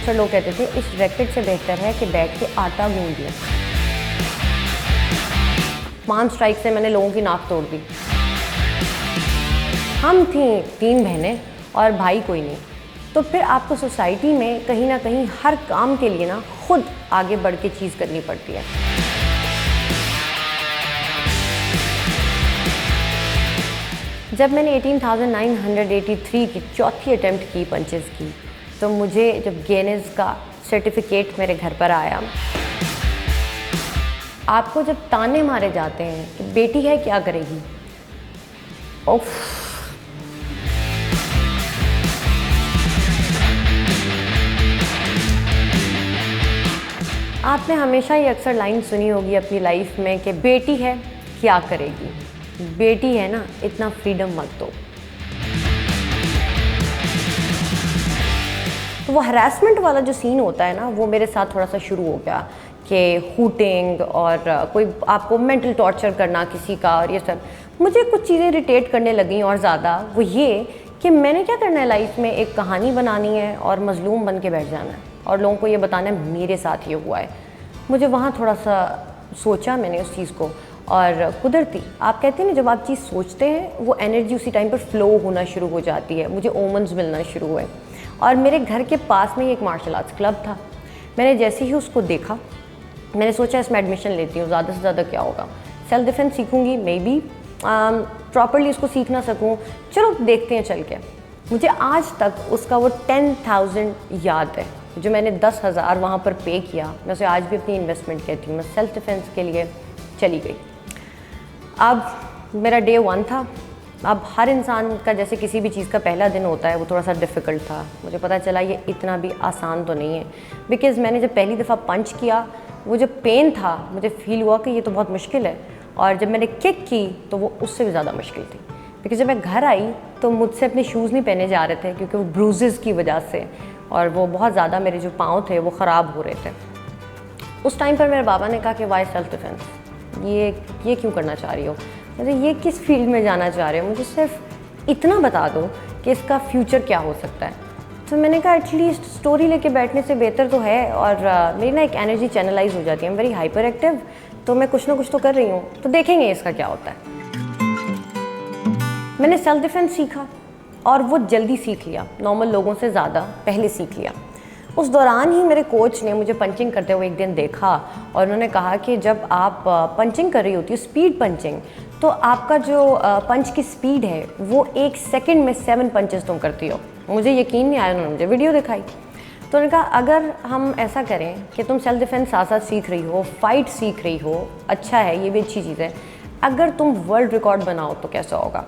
अक्सर लोग कहते थे इस रैकेट से बेहतर है कि बैठ के आटा गूंद लें। 5 स्ट्राइक से मैंने लोगों की नाक तोड़ दी। हम थी 3 बहनें और भाई कोई नहीं। तो फिर आपको सोसाइटी में कहीं ना कहीं हर काम के लिए ना खुद आगे बढ़ के चीज़ करनी पड़ती है। जब मैंने 18,983 की चौथी अटेम्प्ट की पंचेस की, तो मुझे जब गिनीज का सर्टिफिकेट मेरे घर पर आया, आपको जब ताने मारे जाते हैं कि बेटी है क्या करेगी, उफ। आपने हमेशा ये अक्सर लाइन सुनी होगी अपनी लाइफ में कि बेटी है क्या करेगी, बेटी है ना इतना फ्रीडम मत दो। तो वो हरासमेंट वाला जो सीन होता है ना, वो मेरे साथ थोड़ा सा शुरू हो गया कि हूटिंग और कोई आपको मेंटल टॉर्चर करना किसी का, और ये सब मुझे कुछ चीज़ें इरिटेट करने लगी। और ज़्यादा वो ये कि मैंने क्या करना है लाइफ में, एक कहानी बनानी है और मजलूम बन के बैठ जाना है और लोगों को ये बताना है मेरे साथ ये हुआ है। मुझे वहाँ थोड़ा सा सोचा मैंने उस चीज़ को, और कुदरती आप कहते हैं ना जब आप चीज़ सोचते हैं वो एनर्जी उसी टाइम पर फ्लो होना शुरू हो जाती है। मुझे ओमन्स मिलना शुरू हुए और मेरे घर के पास में ही एक मार्शल आर्ट्स क्लब था। मैंने जैसे ही उसको देखा मैंने सोचा इसमें एडमिशन लेती हूँ, ज़्यादा से ज़्यादा क्या होगा, सेल्फ डिफेंस सीखूँगी, मे बी प्रॉपरली उसको सीख ना सकूँ, चलो देखते हैं चल के। मुझे आज तक उसका वो 10,000 याद है जो मैंने 10,000 वहाँ पर पे किया। मैं उसे आज भी अपनी इन्वेस्टमेंट कहती हूँ। मैं सेल्फ डिफेंस के लिए चली गई। अब मेरा डे 1 था। अब हर इंसान का जैसे किसी भी चीज़ का पहला दिन होता है वो थोड़ा सा डिफ़िकल्ट था। मुझे पता चला ये इतना भी आसान तो नहीं है, बिकॉज़ मैंने जब पहली दफ़ा पंच किया वो जो पेन था मुझे फ़ील हुआ कि ये तो बहुत मुश्किल है, और जब मैंने किक की तो वो उससे भी ज़्यादा मुश्किल थी। बिकॉज़ जब मैं घर आई तो मुझसे अपने शूज़ नहीं पहने जा रहे थे क्योंकि वो ब्रूजेज़ की वजह से, और वो बहुत ज़्यादा मेरे जो पाँव थे वो ख़राब हो रहे थे। उस टाइम पर मेरे बाबा ने कहा कि वाई सेल्फ डिफेंस, ये क्यों करना चाह रही हो, मतलब ये किस फील्ड में जाना चाह रहे हो, मुझे सिर्फ इतना बता दो कि इसका फ्यूचर क्या हो सकता है। तो मैंने कहा एटलीस्ट स्टोरी लेके बैठने से बेहतर तो है, और मेरी ना एक एनर्जी चैनलाइज हो जाती है, वेरी हाइपर एक्टिव, तो मैं कुछ ना कुछ तो कर रही हूँ, तो देखेंगे इसका क्या होता है। मैंने सेल्फ डिफेंस सीखा और वो जल्दी सीख लिया, नॉर्मल लोगों से ज़्यादा पहले सीख लिया। उस दौरान ही मेरे कोच ने मुझे पंचिंग करते हुए एक दिन देखा और उन्होंने कहा कि जब आप पंचिंग कर रही होती हो, स्पीड पंचिंग, तो आपका जो पंच की स्पीड है वो 1 सेकंड में 7 पंचेस तुम करती हो। मुझे यकीन नहीं आया, उन्होंने मुझे वीडियो दिखाई। तो उन्होंने कहा अगर हम ऐसा करें कि तुम सेल्फ डिफेंस साथ साथ सीख रही हो, फाइट सीख रही हो, अच्छा है, ये भी अच्छी चीज़ है, अगर तुम वर्ल्ड रिकॉर्ड बनाओ तो कैसा होगा।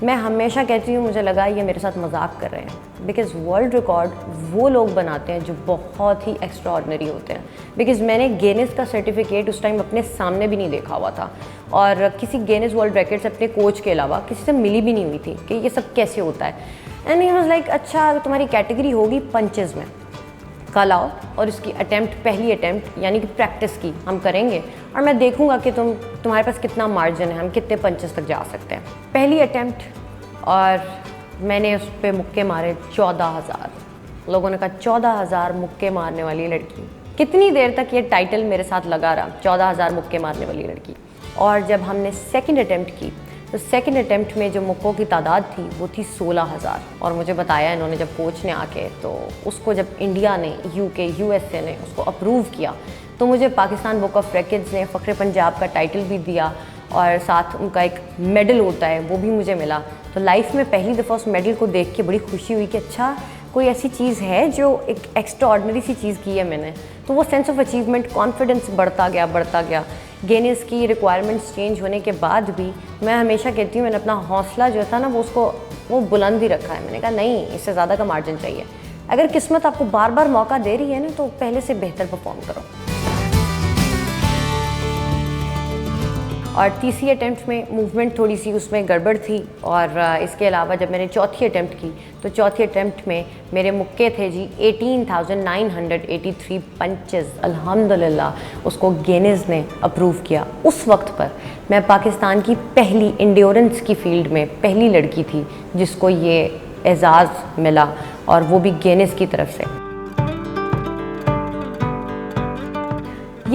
मैं हमेशा कहती हूँ मुझे लगा ये मेरे साथ मजाक कर रहे हैं, बिकॉज़ वर्ल्ड रिकॉर्ड वो लोग बनाते हैं जो बहुत ही एक्स्ट्रा ऑर्डिनरी होते हैं। बिकॉज़ मैंने गिनीज का सर्टिफिकेट उस टाइम अपने सामने भी नहीं देखा हुआ था, और किसी गिनीज वर्ल्ड रिकॉर्ड से अपने कोच के अलावा किसी से मिली भी नहीं हुई थी कि ये सब कैसे होता है। एंड ही वाज लाइक अच्छा तुम्हारी कैटेगरी होगी पंचेज़ में, कल आओ और इसकी अटैम्प्ट, पहली अटैम्प्ट यानी कि प्रैक्टिस की हम करेंगे, और मैं देखूंगा कि तुम्हारे पास कितना मार्जिन है, हम कितने पंचेस तक जा सकते हैं। पहली अटैम्प्ट, और मैंने उस पर मुक्के मारे 14,000। लोगों ने कहा 14,000 मुक्के मारने वाली लड़की। कितनी देर तक ये टाइटल मेरे साथ लगा रहा, 14,000 मुक्के मारने वाली लड़की। और जब हमने सेकेंड अटैम्प्ट की तो सेकंड अटैम्प्ट में जो मुक्कों की तादाद थी वो थी 16,000। और मुझे बताया इन्होंने जब कोच ने आके, तो उसको जब इंडिया ने, यूके, यूएसए ने उसको अप्रूव किया, तो मुझे पाकिस्तान बुक ऑफ रिकॉर्ड्स ने फ़ख्र पंजाब का टाइटल भी दिया, और साथ उनका एक मेडल होता है वो भी मुझे मिला। तो लाइफ में पहली दफ़ा उस मेडल को देख के बड़ी खुशी हुई कि अच्छा कोई ऐसी चीज़ है जो एक एक्स्ट्रा ऑर्डिनरी सी चीज़ की है मैंने। तो वो सेंस ऑफ अचीवमेंट, कॉन्फिडेंस बढ़ता गया। गिनीज की रिक्वायरमेंट्स चेंज होने के बाद भी मैं हमेशा कहती हूँ मैंने अपना हौसला जो था ना वो बुलंद ही रखा है। मैंने कहा नहीं, इससे ज़्यादा का मार्जिन चाहिए। अगर किस्मत आपको बार बार मौका दे रही है ना, तो पहले से बेहतर परफॉर्म करो। और तीसरी अटैम्प्ट में मूवमेंट थोड़ी सी उसमें गड़बड़ थी, और इसके अलावा जब मैंने चौथी अटैम्प्ट की तो चौथी अटैम्प्ट में मेरे मुक्के थे जी 18,983 पंचेस। अल्हम्दुलिल्लाह उसको गिनीज ने अप्रूव किया। उस वक्त पर मैं पाकिस्तान की पहली इंड्योरेंस की फील्ड में पहली लड़की थी जिसको ये एजाज़ मिला, और वो भी गिनीज की तरफ से।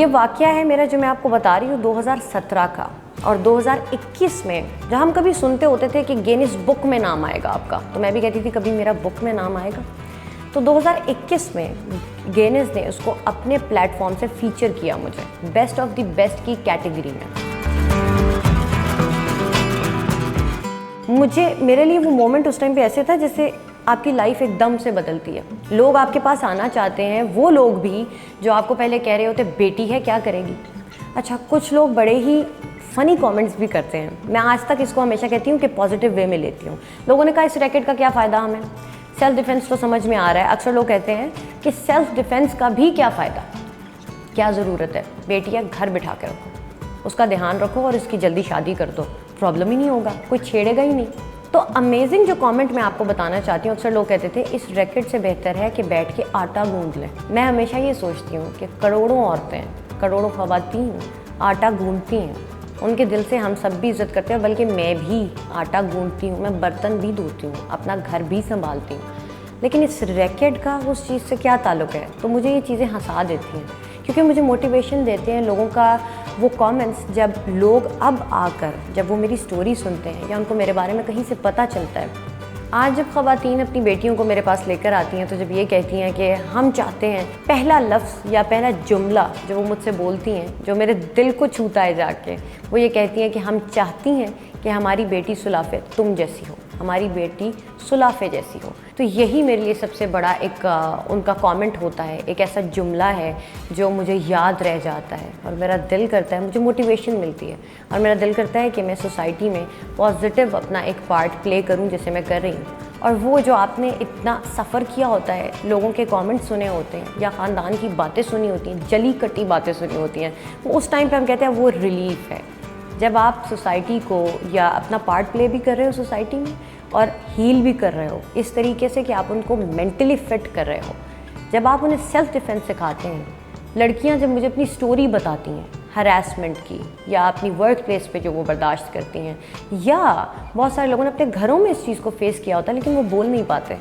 ये वाक़या है मेरा जो मैं आपको बता रही हूँ 2017 का। और 2021 में जब हम कभी सुनते होते थे कि गिनीज बुक में नाम आएगा आपका, तो मैं भी कहती थी कभी मेरा बुक में नाम आएगा। तो 2021 में गिनीज ने उसको अपने प्लेटफॉर्म से फीचर किया मुझे बेस्ट ऑफ द बेस्ट की कैटेगरी में। मेरे लिए वो मोमेंट उस टाइम पे ऐसे था जैसे आपकी लाइफ एकदम से बदलती है। लोग आपके पास आना चाहते हैं, वो लोग भी जो आपको पहले कह रहे होते बेटी है क्या करेगी। अच्छा, कुछ लोग बड़े ही फ़नी कमेंट्स भी करते हैं। मैं आज तक इसको हमेशा कहती हूँ कि पॉजिटिव वे में लेती हूँ। लोगों ने कहा इस रैकेट का क्या फ़ायदा हमें, सेल्फ डिफेंस तो समझ में आ रहा है। अक्सर लोग कहते हैं कि सेल्फ डिफेंस का भी क्या फ़ायदा, क्या ज़रूरत है, बेटी है घर बिठा के रखो, उसका ध्यान रखो और उसकी जल्दी शादी कर दो, प्रॉब्लम ही नहीं होगा, कोई छेड़ेगा ही नहीं। तो अमेजिंग जो कमेंट मैं आपको बताना चाहती हूँ, अक्सर लोग कहते थे इस रैकेट से बेहतर है कि बैठ के आटा गूंद लें। मैं हमेशा ये सोचती हूँ कि करोड़ों औरतें, करोड़ों ख़वातीन आटा गूंदती हैं, उनके दिल से हम सब भी इज़्ज़त करते हैं, बल्कि मैं भी आटा गूंदती हूँ, मैं बर्तन भी धोती हूँ, अपना घर भी संभालती हूँ। लेकिन इस रैकेट का उस चीज़ से क्या ताल्लुक़ है। तो मुझे ये चीज़ें हंसा देती हैं, क्योंकि मुझे मोटिवेशन देते हैं लोगों का वो कमेंट्स। जब लोग अब आकर जब वो मेरी स्टोरी सुनते हैं या उनको मेरे बारे में कहीं से पता चलता है, आज जब ख़वातीन अपनी बेटियों को मेरे पास लेकर आती हैं, तो जब ये कहती हैं कि हम चाहते हैं, पहला लफ्ज़ या पहला जुमला जो वो मुझसे बोलती हैं, जो मेरे दिल को छूता है जाके, वो ये कहती हैं कि हम चाहती हैं कि हमारी बेटी सुलाफ़े तुम जैसी हो, हमारी बेटी सुलाफ़े जैसी हो। तो यही मेरे लिए सबसे बड़ा एक उनका कमेंट होता है, एक ऐसा जुमला है जो मुझे याद रह जाता है और मेरा दिल करता है, मुझे मोटिवेशन मिलती है और मेरा दिल करता है कि मैं सोसाइटी में पॉजिटिव अपना एक पार्ट प्ले करूं जैसे मैं कर रही हूँ। और वो जो आपने इतना सफ़र किया होता है, लोगों के कमेंट्स सुने होते हैं या ख़ानदान की बातें सुनी होती हैं, जली कटी बातें सुनी होती हैं, वो उस टाइम पर हम कहते हैं वो रिलीफ़ है। जब आप सोसाइटी को या अपना पार्ट प्ले भी कर रहे हो सोसाइटी में और हील भी कर रहे हो इस तरीके से कि आप उनको मेंटली फिट कर रहे हो, जब आप उन्हें सेल्फ डिफेंस सिखाते हैं। लड़कियां जब मुझे अपनी स्टोरी बताती हैं हरासमेंट की या अपनी वर्क प्लेस पे जो वो बर्दाश्त करती हैं, या बहुत सारे लोगों ने अपने घरों में इस चीज़ को फेस किया होता है लेकिन वो बोल नहीं पाते।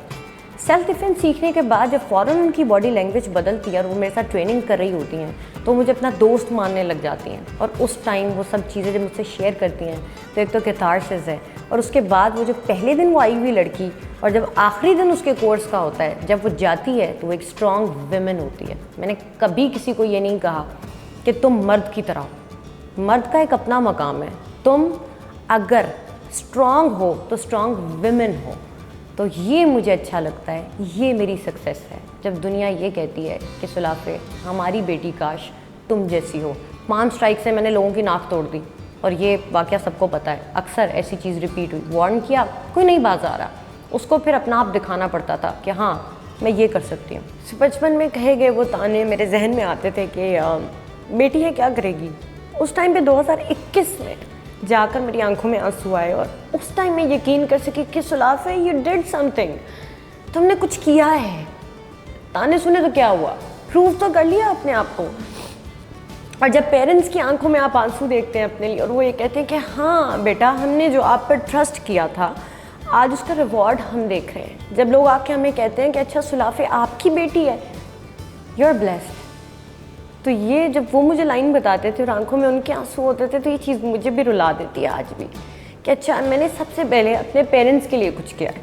सेल्फ डिफेंस सीखने के बाद जब फ़ौरन उनकी बॉडी लैंग्वेज बदलती है और वो मेरे साथ ट्रेनिंग कर रही होती हैं, तो मुझे अपना दोस्त मानने लग जाती हैं। और उस टाइम वो सब चीज़ें जब मुझसे शेयर करती हैं तो एक तो कैथारसिस है, और उसके बाद वो जो पहले दिन वो आई हुई लड़की और जब आखिरी दिन उसके कोर्स का होता है, जब वो जाती है तो वो एक स्ट्रॉन्ग विमेन होती है। मैंने कभी किसी को ये नहीं कहा कि तुम मर्द की तरह हो, मर्द का एक अपना मकाम है। तुम अगर स्ट्रॉन्ग हो तो स्ट्रॉन्ग विमेन हो। तो ये मुझे अच्छा लगता है, ये मेरी सक्सेस है जब दुनिया ये कहती है कि सुलाफ़े हमारी बेटी काश तुम जैसी हो। 5 स्ट्राइक से मैंने लोगों की नाक तोड़ दी और ये वाक़या सबको पता है। अक्सर ऐसी चीज़ रिपीट हुई, वार्न किया, कोई नहीं बाज आ रहा, उसको फिर अपना आप दिखाना पड़ता था कि हाँ मैं ये कर सकती हूँ। बचपन में कहे गए वो ताने मेरे जहन में आते थे कि बेटी है क्या करेगी। उस टाइम पे 2021 में जाकर मेरी आंखों में आंसू आए और उस टाइम मैं यकीन कर सकी कि सुलाफ़े यू डिड समथिंग, तुमने कुछ किया है। ताने सुने तो क्या हुआ, प्रूव तो कर लिया अपने आप को। और जब पेरेंट्स की आंखों में आप आंसू देखते हैं अपने लिए और वो ये कहते हैं कि हाँ बेटा हमने जो आप पर ट्रस्ट किया था आज उसका रिवॉर्ड हम देख रहे हैं। जब लोग आके हमें कहते हैं कि अच्छा सुलाफ़े आपकी बेटी है, यू आर ब्लेस्ड। तो ये जब वो मुझे लाइन बताते थे और आंखों में उनके आंसू होते थे, तो ये चीज़ मुझे भी रुला देती है आज भी कि अच्छा मैंने सबसे पहले अपने पेरेंट्स के लिए कुछ किया है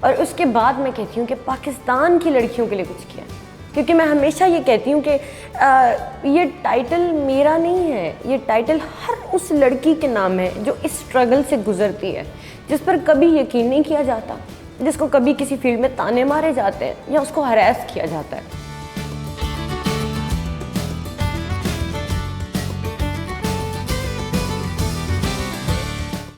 और उसके बाद मैं कहती हूँ कि पाकिस्तान की लड़कियों के लिए कुछ किया है। क्योंकि मैं हमेशा ये कहती हूँ कि ये टाइटल मेरा नहीं है, ये टाइटल हर उस लड़की के नाम है जो इस स्ट्रगल से गुजरती है, जिस पर कभी यकीन नहीं किया जाता, जिसको कभी किसी फील्ड में ताने मारे जाते हैं या उसको हरास किया जाता है।